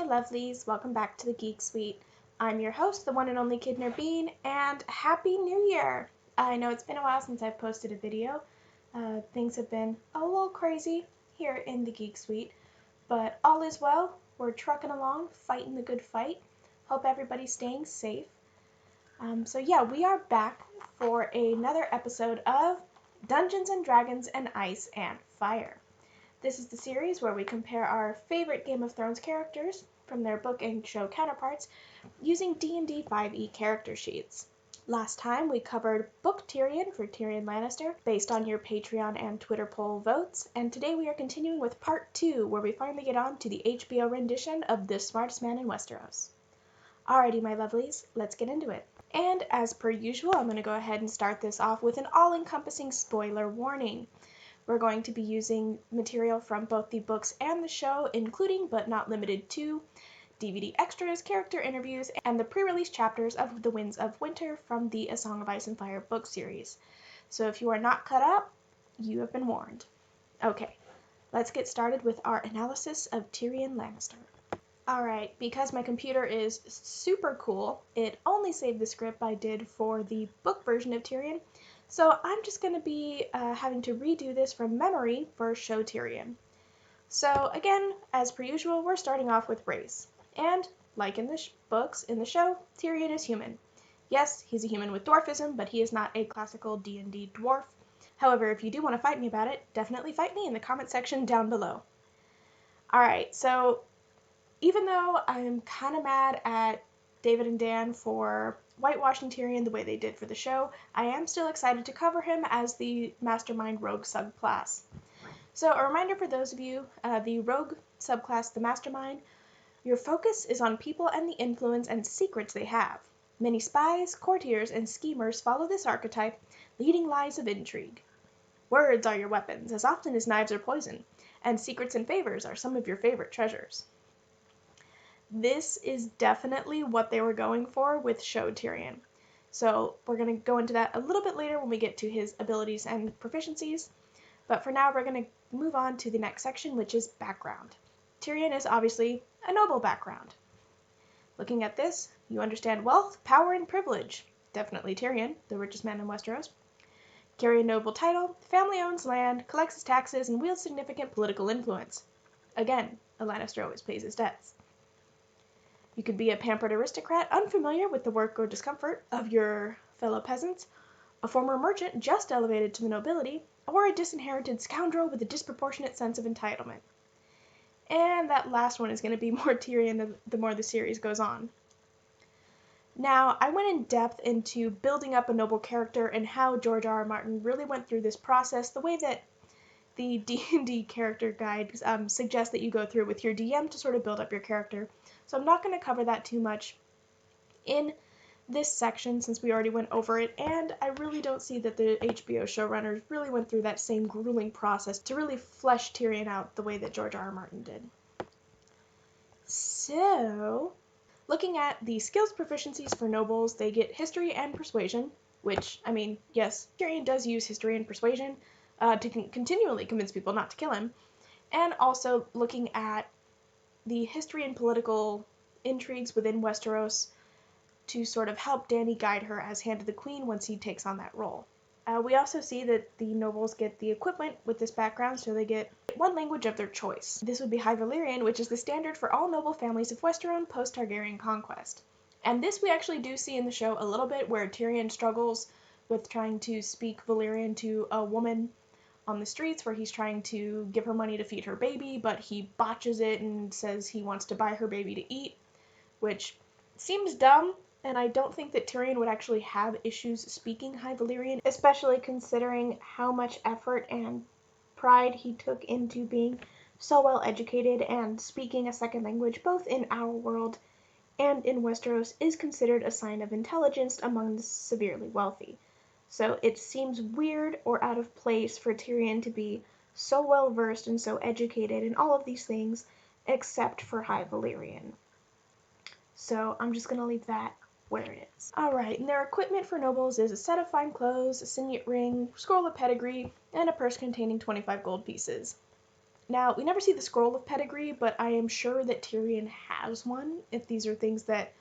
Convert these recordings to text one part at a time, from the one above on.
lovelies, welcome back to the Geek Suite. I'm your host, the one and only Kidner Bean, and Happy New Year! I know it's been a while since I've posted a video. Things have been a little crazy here in the Geek Suite, but all is well. We're trucking along, fighting the good fight. Hope everybody's staying safe. We are back for another episode of Dungeons & Dragons and Ice and Fire. This is the series where we compare our favorite Game of Thrones characters from their book and show counterparts using D&D 5e character sheets. Last time we covered Book Tyrion for Tyrion Lannister based on your Patreon and Twitter poll votes, and today we are continuing with part 2 where we finally get on to the HBO rendition of The Smartest Man in Westeros. Alrighty my lovelies, let's get into it. And as per usual, I'm going to go ahead and start this off with an all-encompassing spoiler warning. We're going to be using material from both the books and the show, including but not limited to DVD extras, character interviews, and the pre-release chapters of The Winds of Winter from the A Song of Ice and Fire book series. So if you are not caught up, you have been warned. Okay, let's get started with our analysis of Tyrion Lannister. Alright, because my computer is super cool, it only saved the script I did for the book version of Tyrion, so I'm just going to be having to redo this from memory for show Tyrion. So again, as per usual, we're starting off with race. And, like in the books, in the show, Tyrion is human. Yes, he's a human with dwarfism, but he is not a classical D&D dwarf. However, if you do want to fight me about it, definitely fight me in the comment section down below. Alright, so even though I'm kind of mad at David and Dan for whitewashing Tyrion the way they did for the show, I am still excited to cover him as the Mastermind Rogue subclass. So a reminder for those of you, the Rogue subclass, the Mastermind, your focus is on people and the influence and secrets they have. Many spies, courtiers, and schemers follow this archetype, leading lives of intrigue. Words are your weapons, as often as knives or poison, and secrets and favors are some of your favorite treasures. This is definitely what they were going for with show Tyrion. So we're going to go into that a little bit later when we get to his abilities and proficiencies. But for now, we're going to move on to the next section, which is background. Tyrion is obviously a noble background. Looking at this, you understand wealth, power, and privilege. Definitely Tyrion, the richest man in Westeros. Carry a noble title, family owns land, collects his taxes, and wields significant political influence. Again, a Lannister always pays his debts. You could be a pampered aristocrat unfamiliar with the work or discomfort of your fellow peasants, a former merchant just elevated to the nobility, or a disinherited scoundrel with a disproportionate sense of entitlement. And that last one is going to be more Tyrion the more the series goes on. Now, I went in depth into building up a noble character and how George R.R. Martin really went through this process the way that the D&D character guide suggests that you go through with your DM to sort of build up your character. So I'm not going to cover that too much in this section since we already went over it, and I really don't see that the HBO showrunners really went through that same grueling process to really flesh Tyrion out the way that George R.R. Martin did. So, looking at the skills proficiencies for nobles, they get history and persuasion, which, I mean, yes, Tyrion does use history and persuasion to continually convince people not to kill him, and also looking at the history and political intrigues within Westeros to sort of help Dany guide her as Hand of the Queen once he takes on that role. We also see that the nobles get the equipment with this background, so they get one language of their choice. This would be High Valyrian, which is the standard for all noble families of Westeros post-Targaryen conquest. And this we actually do see in the show a little bit, where Tyrion struggles with trying to speak Valyrian to a woman on the streets, where he's trying to give her money to feed her baby, but he botches it and says he wants to buy her baby to eat, which seems dumb, and I don't think that Tyrion would actually have issues speaking High Valyrian, especially considering how much effort and pride he took into being so well educated, and speaking a second language both in our world and in Westeros is considered a sign of intelligence among the severely wealthy. So it seems weird or out of place for Tyrion to be so well versed and so educated in all of these things, except for High Valyrian. So I'm just going to leave that where it is. Alright, and their equipment for nobles is a set of fine clothes, a signet ring, scroll of pedigree, and a purse containing 25 gold pieces. Now, we never see the scroll of pedigree, but I am sure that Tyrion has one, if these are things that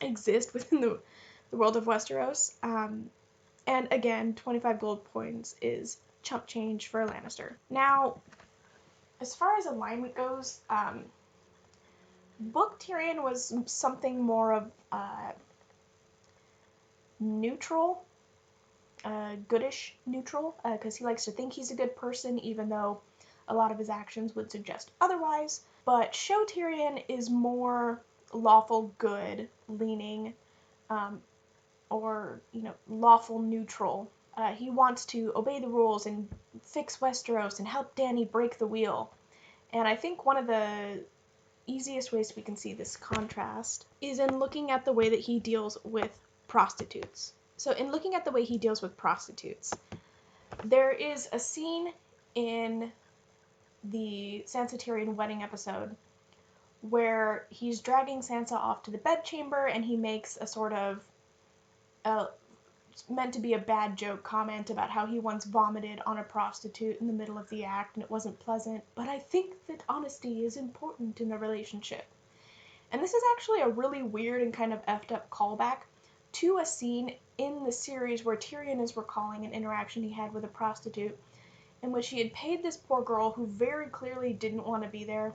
exist within the world of Westeros. And again, 25 gold points is chump change for a Lannister. Now, as far as alignment goes, book Tyrion was something more of neutral, goodish neutral, because he likes to think he's a good person, even though a lot of his actions would suggest otherwise. But show Tyrion is more lawful good leaning, or, lawful neutral. He wants to obey the rules and fix Westeros and help Dany break the wheel. And I think one of the easiest ways we can see this contrast is in looking at the way that he deals with prostitutes. So in looking at the way he deals with prostitutes, there is a scene in the Sansa Tyrion wedding episode where he's dragging Sansa off to the bedchamber and he makes a sort of meant to be a bad joke comment about how he once vomited on a prostitute in the middle of the act and it wasn't pleasant, but I think that honesty is important in a relationship. And this is actually a really weird and kind of effed up callback to a scene in the series where Tyrion is recalling an interaction he had with a prostitute in which he had paid this poor girl who very clearly didn't want to be there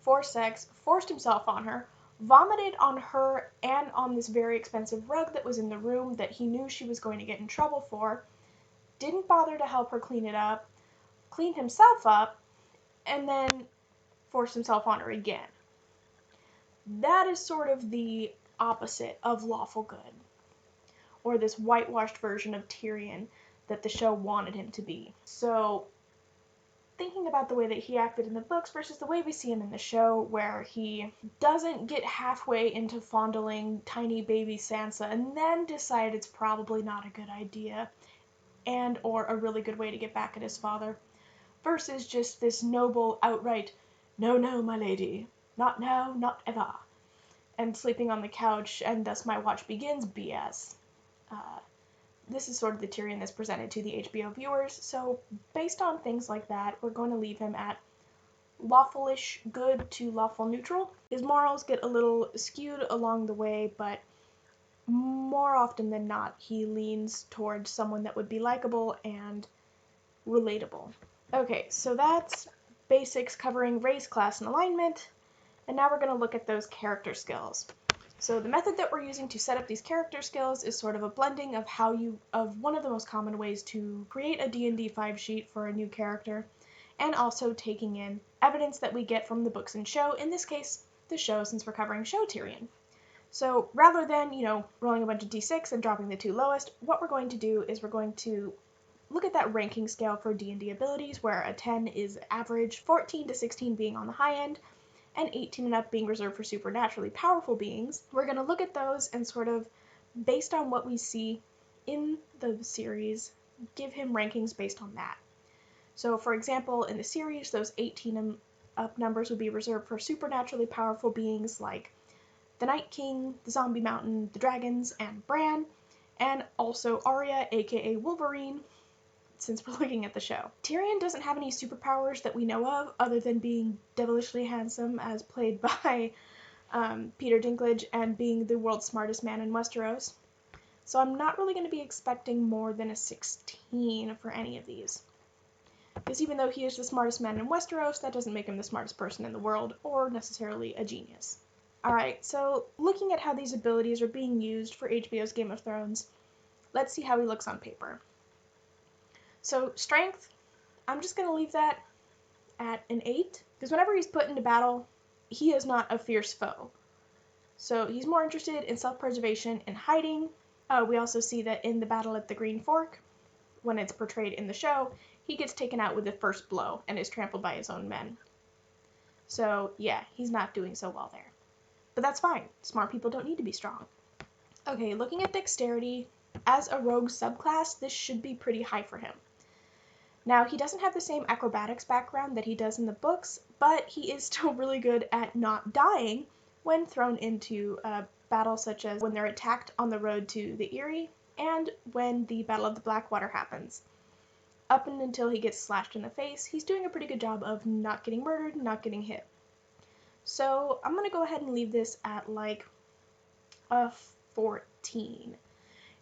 for sex, forced himself on her, vomited on her and on this very expensive rug that was in the room that he knew she was going to get in trouble for, didn't bother to help her clean it up, cleaned himself up, and then forced himself on her again. That is sort of the opposite of lawful good, or this whitewashed version of Tyrion that the show wanted him to be. So, thinking about the way that he acted in the books versus the way we see him in the show, where he doesn't get halfway into fondling tiny baby Sansa and then decide it's probably not a good idea and or a really good way to get back at his father, versus just this noble outright, no, no, my lady, not now, not ever, and sleeping on the couch and thus my watch begins BS. This is sort of the Tyrion that's presented to the HBO viewers, so based on things like that, we're going to leave him at lawfulish good to lawful neutral. His morals get a little skewed along the way, but more often than not, he leans towards someone that would be likable and relatable. Okay, so that's basics covering race, class, and alignment, and now we're going to look at those character skills. So the method that we're using to set up these character skills is sort of a blending of one of the most common ways to create a D&D 5 sheet for a new character, and also taking in evidence that we get from the books and show, in this case, the show, since we're covering show Tyrion. So rather than, rolling a bunch of d6 and dropping the two lowest, what we're going to do is we're going to look at that ranking scale for D&D abilities, where a 10 is average, 14 to 16 being on the high end, and 18 and up being reserved for supernaturally powerful beings. We're going to look at those and sort of, based on what we see in the series, give him rankings based on that. So for example, in the series, those 18 and up numbers would be reserved for supernaturally powerful beings like the Night King, the Zombie Mountain, the Dragons, and Bran, and also Arya, aka Wolverine, since we're looking at the show. Tyrion doesn't have any superpowers that we know of, other than being devilishly handsome, as played by Peter Dinklage, and being the world's smartest man in Westeros. So I'm not really going to be expecting more than a 16 for any of these. Because even though he is the smartest man in Westeros, that doesn't make him the smartest person in the world, or necessarily a genius. Alright, so looking at how these abilities are being used for HBO's Game of Thrones, let's see how he looks on paper. So strength, I'm just going to leave that at an 8, because whenever he's put into battle, he is not a fierce foe. So he's more interested in self-preservation and hiding. We also see that in the battle at the Green Fork, when it's portrayed in the show, he gets taken out with the first blow and is trampled by his own men. So yeah, he's not doing so well there. But that's fine. Smart people don't need to be strong. Okay, looking at dexterity, as a rogue subclass, this should be pretty high for him. Now, he doesn't have the same acrobatics background that he does in the books, but he is still really good at not dying when thrown into a battle such as when they're attacked on the road to the Eyrie and when the Battle of the Blackwater happens. up until he gets slashed in the face, he's doing a pretty good job of not getting murdered, not getting hit. So I'm going to go ahead and leave this at like a 14.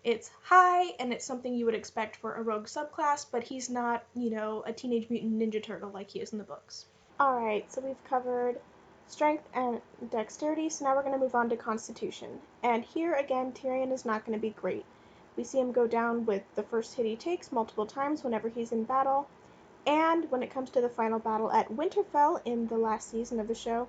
It's high, and it's something you would expect for a rogue subclass, but he's not, a Teenage Mutant Ninja Turtle like he is in the books. Alright, so we've covered strength and dexterity, so now we're going to move on to constitution. And here again, Tyrion is not going to be great. We see him go down with the first hit he takes multiple times whenever he's in battle, and when it comes to the final battle at Winterfell in the last season of the show,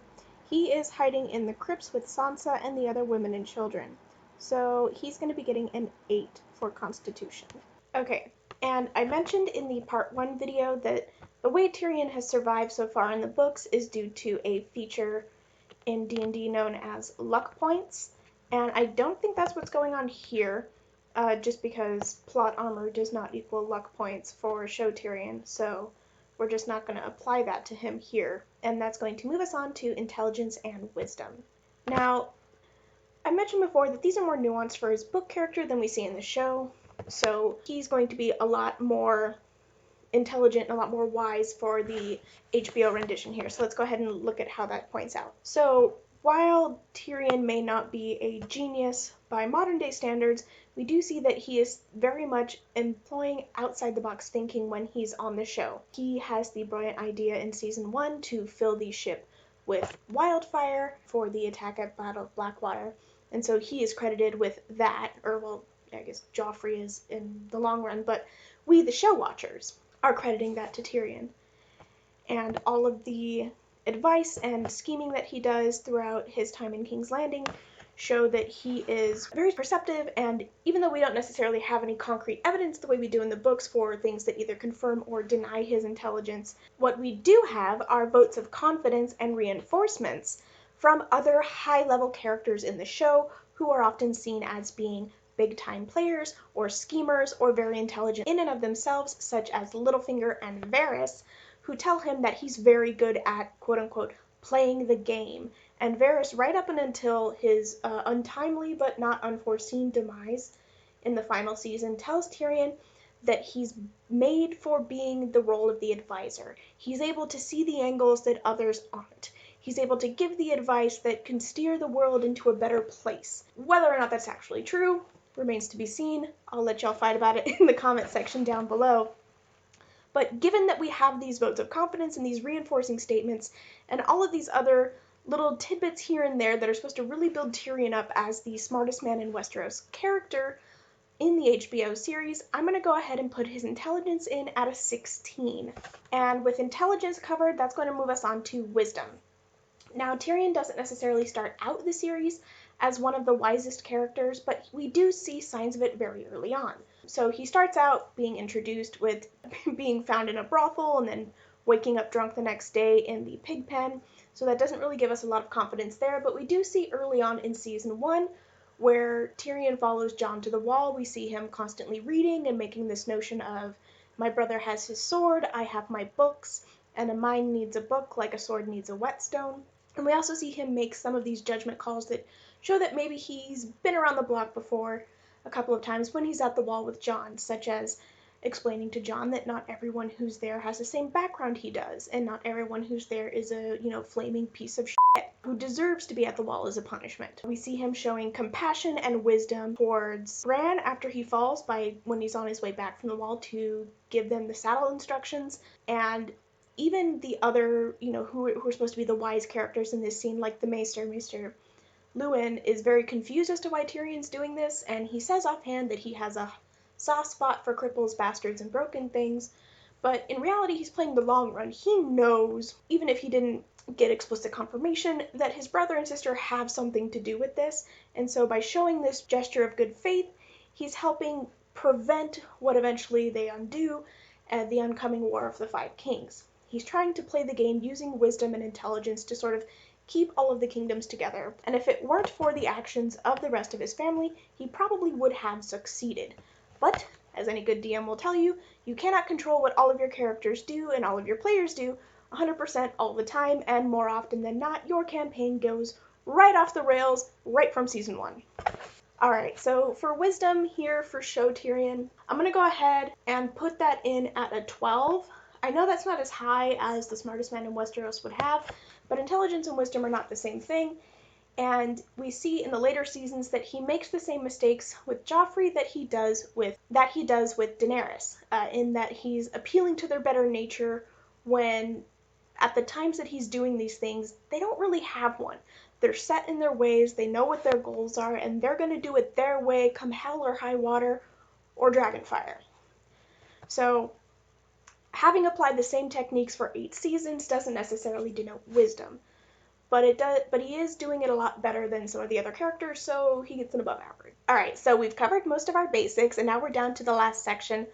he is hiding in the crypts with Sansa and the other women and children. So he's going to be getting an 8 for Constitution. Okay, and I mentioned in the part 1 video that the way Tyrion has survived so far in the books is due to a feature in D&D known as luck points, and I don't think that's what's going on here, just because plot armor does not equal luck points for show Tyrion, so we're just not going to apply that to him here, and that's going to move us on to intelligence and wisdom. Now, I mentioned before that these are more nuanced for his book character than we see in the show, so he's going to be a lot more intelligent and a lot more wise for the HBO rendition here. So let's go ahead and look at how that points out. So while Tyrion may not be a genius by modern day standards, we do see that he is very much employing outside the box thinking when he's on the show. He has the brilliant idea in season 1 to fill the ship with wildfire for the attack at Battle of Blackwater, and so he is credited with that, or well, I guess Joffrey is in the long run, but we, the show watchers, are crediting that to Tyrion. And all of the advice and scheming that he does throughout his time in King's Landing show that he is very perceptive, and even though we don't necessarily have any concrete evidence the way we do in the books for things that either confirm or deny his intelligence, what we do have are votes of confidence and reinforcements from other high-level characters in the show who are often seen as being big-time players or schemers or very intelligent in and of themselves, such as Littlefinger and Varys, who tell him that he's very good at, quote-unquote, playing the game. And Varys, right up until his untimely but not unforeseen demise in the final season, tells Tyrion that he's made for being the role of the advisor. He's able to see the angles that others aren't. He's able to give the advice that can steer the world into a better place. Whether or not that's actually true remains to be seen. I'll let y'all fight about it in the comment section down below. But given that we have these votes of confidence and these reinforcing statements and all of these other little tidbits here and there that are supposed to really build Tyrion up as the smartest man in Westeros character in the HBO series, I'm going to go ahead and put his intelligence in at a 16. And with intelligence covered, that's going to move us on to wisdom. Now, Tyrion doesn't necessarily start out the series as one of the wisest characters, but we do see signs of it very early on. So he starts out being introduced with being found in a brothel and then waking up drunk the next day in the pig pen, so that doesn't really give us a lot of confidence there, but we do see early on in season 1 where Tyrion follows Jon to the wall. We see him constantly reading and making this notion of, my brother has his sword, I have my books, and a mind needs a book like a sword needs a whetstone. And we also see him make some of these judgment calls that show that maybe he's been around the block before a couple of times when he's at the wall with Jon, such as explaining to Jon that not everyone who's there has the same background he does, and not everyone who's there is a, flaming piece of shit who deserves to be at the wall as a punishment. We see him showing compassion and wisdom towards Bran after he falls when he's on his way back from the wall to give them the saddle instructions, and even the other, who are supposed to be the wise characters in this scene, like the Maester Lewin, is very confused as to why Tyrion's doing this, and he says offhand that he has a soft spot for cripples, bastards, and broken things, but in reality he's playing the long run. He knows, even if he didn't get explicit confirmation, that his brother and sister have something to do with this, and so by showing this gesture of good faith, he's helping prevent what eventually they undo, the oncoming War of the Five Kings. He's trying to play the game using wisdom and intelligence to sort of keep all of the kingdoms together, and if it weren't for the actions of the rest of his family, he probably would have succeeded. But, as any good DM will tell you, you cannot control what all of your characters do and all of your players do 100% all the time, and more often than not, your campaign goes right off the rails right from season 1. Alright, so for wisdom here for show Tyrion, I'm going to go ahead and put that in at a 12. I know that's not as high as the smartest man in Westeros would have, but intelligence and wisdom are not the same thing. And we see in the later seasons that he makes the same mistakes with Joffrey that he does with Daenerys, in that he's appealing to their better nature when at the times that he's doing these things, they don't really have one. They're set in their ways, they know what their goals are, and they're going to do it their way, come hell or high water, or dragonfire. So, having applied the same techniques for 8 seasons doesn't necessarily denote wisdom, but he is doing it a lot better than some of the other characters, so he gets an above average. Alright, so we've covered most of our basics, and now we're down to the last section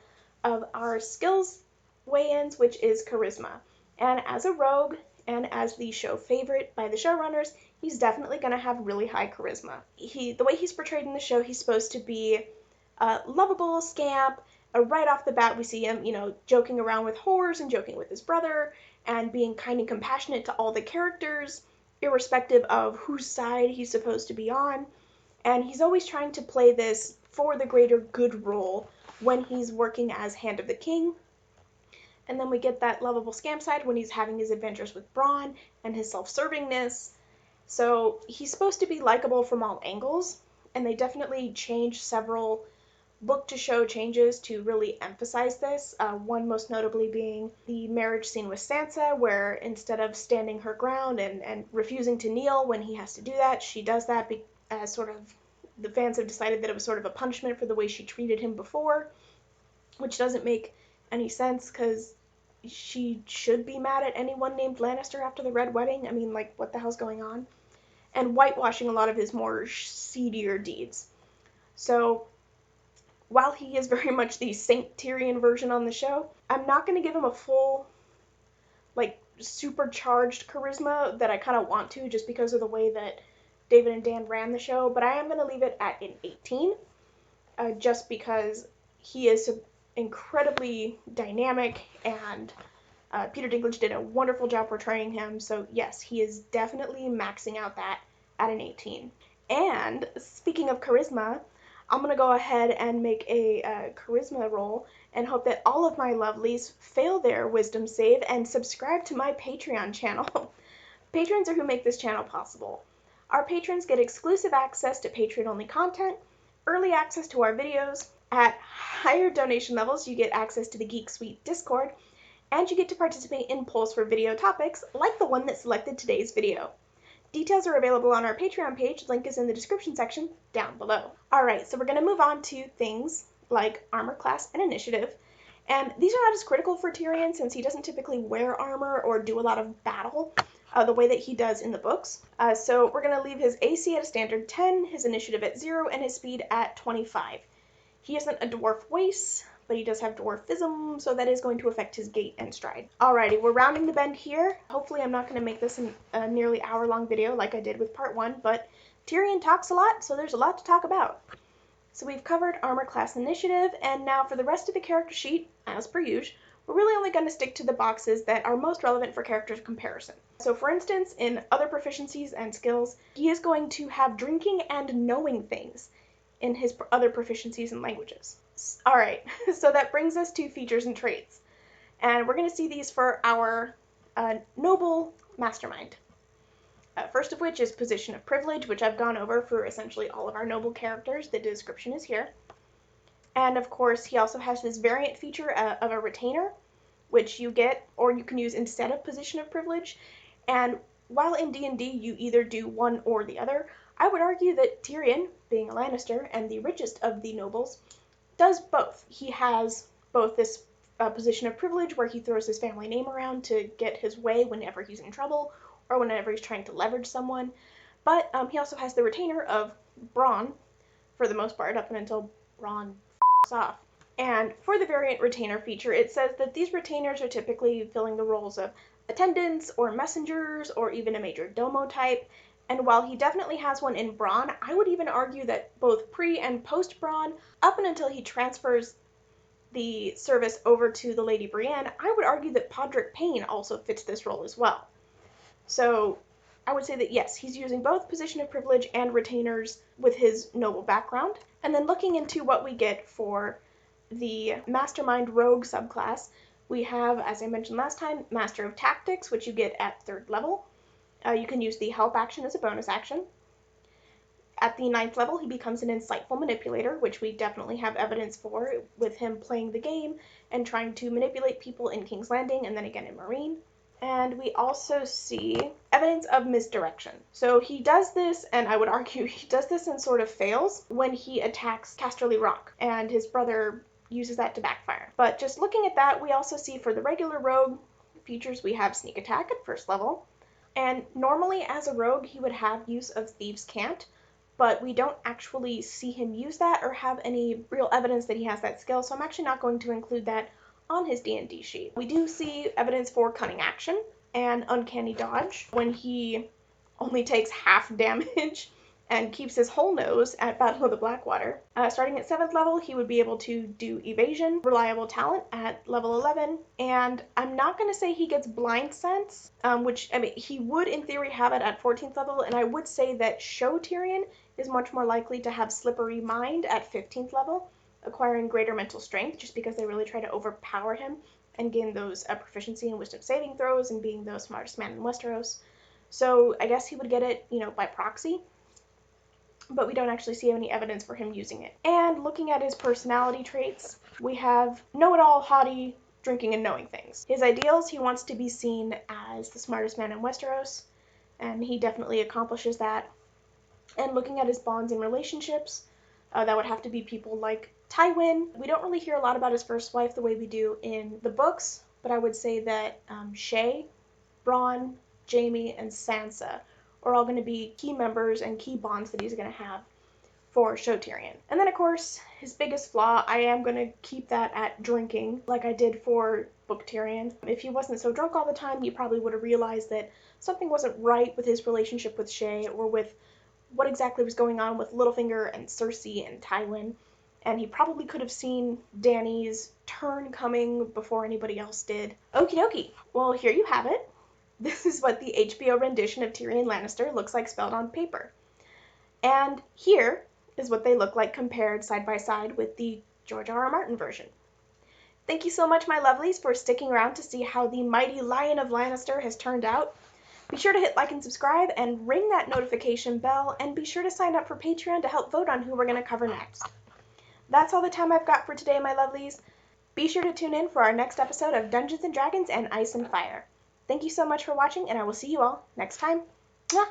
of our skills weigh-ins, which is charisma. And as a rogue, and as the show favorite by the showrunners, he's definitely going to have really high charisma. The way he's portrayed in the show, he's supposed to be a lovable scamp. Right off the bat, we see him, joking around with whores and joking with his brother, and being kind and compassionate to all the characters, irrespective of whose side he's supposed to be on. And he's always trying to play this for the greater good role when he's working as Hand of the King. And then we get that lovable scam side when he's having his adventures with Bronn and his self-servingness. So he's supposed to be likable from all angles, and they definitely changed several book-to-show changes to really emphasize this. One most notably being the marriage scene with Sansa, where instead of standing her ground and refusing to kneel when he has to do that, she does that as sort of, the fans have decided that it was sort of a punishment for the way she treated him before, which doesn't make any sense because she should be mad at anyone named Lannister after the Red Wedding. I mean, like, what the hell's going on? And whitewashing a lot of his more seedier deeds. So, while he is very much the Saint Tyrion version on the show, I'm not going to give him a full, supercharged charisma that I kind of want to, just because of the way that David and Dan ran the show, but I am going to leave it at an 18, just because he is incredibly dynamic, and Peter Dinklage did a wonderful job portraying him, so yes, he is definitely maxing out that at an 18. And speaking of charisma, I'm going to go ahead and make a charisma roll and hope that all of my lovelies fail their wisdom save and subscribe to my Patreon channel. Patrons are who make this channel possible. Our patrons get exclusive access to Patreon-only content, early access to our videos. At higher donation levels, you get access to the Geek Suite Discord, and you get to participate in polls for video topics, like the one that selected today's video. Details are available on our Patreon page, link is in the description section down below. Alright, so we're going to move on to things like armor class and initiative, and these are not as critical for Tyrion since he doesn't typically wear armor or do a lot of battle the way that he does in the books. So we're going to leave his AC at a standard 10, his initiative at 0, and his speed at 25. He isn't a dwarf waste, but he does have dwarfism, so that is going to affect his gait and stride. Alrighty, we're rounding the bend here. Hopefully I'm not going to make this a nearly hour-long video like I did with part 1, but Tyrion talks a lot, so there's a lot to talk about. So we've covered armor class initiative, and now for the rest of the character sheet, as per usual, we're really only going to stick to the boxes that are most relevant for character comparison. So for instance, in other proficiencies and skills, he is going to have drinking and knowing things in his other proficiencies and languages. Alright, so that brings us to features and traits. And we're going to see these for our noble mastermind. First of which is position of privilege, which I've gone over for essentially all of our noble characters. The description is here. And of course, he also has this variant feature of a retainer, which you get, or you can use instead of position of privilege. And while in D&D you either do one or the other, I would argue that Tyrion, being a Lannister and the richest of the nobles, does both. He has both this position of privilege where he throws his family name around to get his way whenever he's in trouble or whenever he's trying to leverage someone, but he also has the retainer of Bronn, for the most part, up until Bronn f***s off. And for the variant retainer feature, it says that these retainers are typically filling the roles of attendants or messengers or even a major domo type. And while he definitely has one in Bronn, I would even argue that both pre and post Bronn, up until he transfers the service over to the Lady Brienne, I would argue that Podrick Payne also fits this role as well. So I would say that yes, he's using both position of privilege and retainers with his noble background. And then looking into what we get for the Mastermind Rogue subclass, we have, as I mentioned last time, Master of Tactics, which you get at 3rd level. You can use the help action as a bonus action. At the 9th level, he becomes an insightful manipulator, which we definitely have evidence for with him playing the game and trying to manipulate people in King's Landing and then again in Meereen. And we also see evidence of misdirection. So he does this, and I would argue he does this and sort of fails when he attacks Casterly Rock, and his brother uses that to backfire. But just looking at that, we also see for the regular rogue features, we have sneak attack at 1st level. And normally as a rogue, he would have use of Thieves' Cant, but we don't actually see him use that or have any real evidence that he has that skill, so I'm actually not going to include that on his D&D sheet. We do see evidence for Cunning Action and Uncanny Dodge when he only takes half damage and keeps his whole nose at Battle of the Blackwater. Starting at 7th level, he would be able to do Evasion, Reliable Talent at level 11, and I'm not going to say he gets Blind Sense, which, I mean, he would in theory have it at 14th level, and I would say that Show Tyrion is much more likely to have Slippery Mind at 15th level, acquiring greater mental strength, just because they really try to overpower him and gain those proficiency in wisdom saving throws and being the smartest man in Westeros. So I guess he would get it, by proxy, but we don't actually see any evidence for him using it. And looking at his personality traits, we have know-it-all, haughty, drinking and knowing things. His ideals, he wants to be seen as the smartest man in Westeros, and he definitely accomplishes that. And looking at his bonds and relationships, that would have to be people like Tywin. We don't really hear a lot about his first wife the way we do in the books, but I would say that Shae, Bronn, Jaime, and Sansa are all going to be key members and key bonds that he's going to have for Show Tyrion. And then, of course, his biggest flaw, I am going to keep that at drinking, like I did for Book Tyrion. If he wasn't so drunk all the time, he probably would have realized that something wasn't right with his relationship with Shae or with what exactly was going on with Littlefinger and Cersei and Tywin. And he probably could have seen Dany's turn coming before anybody else did. Okie dokie. Well, here you have it. This is what the HBO rendition of Tyrion Lannister looks like spelled on paper. And here is what they look like compared side by side with the George R.R. Martin version. Thank you so much, my lovelies, for sticking around to see how the mighty Lion of Lannister has turned out. Be sure to hit like and subscribe and ring that notification bell, and be sure to sign up for Patreon to help vote on who we're going to cover next. That's all the time I've got for today, my lovelies. Be sure to tune in for our next episode of Dungeons & Dragons and Ice and Fire. Thank you so much for watching, and I will see you all next time. Mwah!